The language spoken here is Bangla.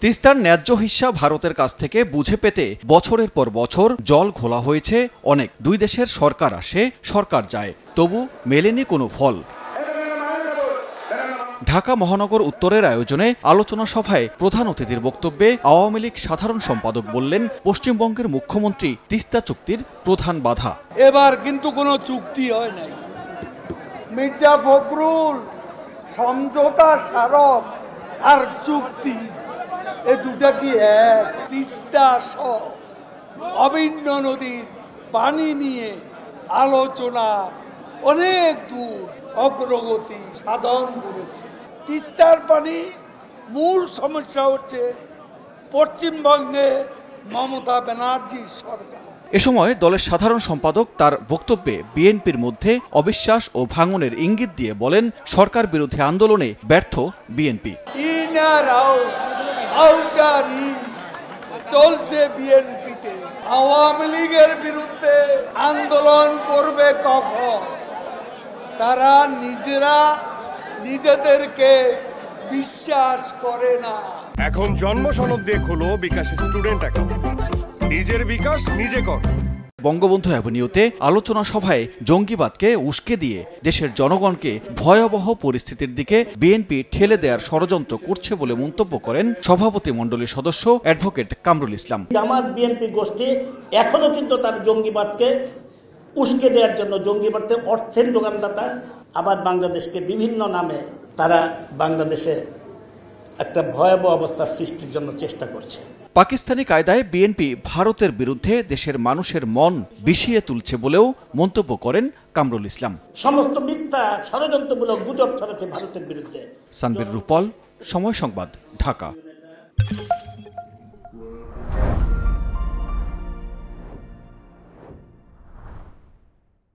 তিস্তার ন্যায্য হিস্সা ভারতের কাছ থেকে বুঝে পেতে বছরের পর বছর জল ঘোলা হয়েছে অনেক। দুই দেশের সরকার আসে, সরকার যায়, তবু মেলেনি কোনো ফল। ঢাকা মহানগর উত্তরের আয়োজনে আলোচনা সভায় প্রধান অতিথির বক্তব্যে আওয়ামী লীগ সাধারণ সম্পাদক বললেন, পশ্চিমবঙ্গের মুখ্যমন্ত্রী তিস্তা চুক্তির প্রধান বাধা। এবার কিন্তু কোনো চুক্তি হয় নাই। মির্জা ফখরুল সমঝোতা স্মারক আর চুক্তি এ দুটা কি এক? তিস্তা সহ অভিন্ন নদীর পানি নিয়ে আলোচনা অনেক দূর অগ্রগতি সাধন করেছে। তিস্তার পানি মূল সমস্যা হচ্ছে পশ্চিমবঙ্গে মমতা ব্যানার্জির সরকার। এ সময় দলের সাধারণ সম্পাদক তার বক্তব্যে বিএনপির মধ্যে অবিশ্বাস ও ভাঙনের ইঙ্গিত দিয়ে বলেন, সরকার বিরোধী আন্দোলনে ব্যর্থ বিএনপি। চলছে বিএনপিতে। আওয়ামী লীগের বিরুদ্ধে আন্দোলন করবে কখন? তারা নিজেরা নিজেদেরকে বিশ্বাস করে না। এখন জন্ম সনদ দিয়ে খোলো বিকাশ স্টুডেন্ট অ্যাকাউন্ট। নিজের বিকাশ নিজে কর। বঙ্গবন্ধু অ্যাভিনিউতে আলোচনা সভায় জঙ্গিবাদকে উস্কে দিয়ে দেশের জনগণকে ভয়াবহ পরিস্থিতির দিকে বিএনপি ঠেলে দেওয়ার ষড়যন্ত্র করছে বলে মন্তব্য করেন সভাপতি মণ্ডলীর সদস্য অ্যাডভোকেট কামরুল ইসলাম। জামাত বিএনপি গোষ্ঠী এখনো কিন্তু তার জঙ্গিবাদকে উস্কে দেওয়ার জন্য, জঙ্গিবাদকে অর্থের যোগানদাতা, আবার বাংলাদেশকে বিভিন্ন নামে তারা বাংলাদেশে একটা ভয়াবহ অবস্থা সৃষ্টির জন্য চেষ্টা করছে। পাকিস্তানি কায়দায় বিএনপি ভারতের বিরুদ্ধে দেশের মানুষের মন বিষিয়ে তুলছে বলেও মন্তব্য করেন কামরুল ইসলাম। সমস্ত মিথ্যা ষড়যন্ত্রমূলক গুজব ছড়াচ্ছে ভারতের বিরুদ্ধে। সানবীর রূপল, সময় সংবাদ, ঢাকা।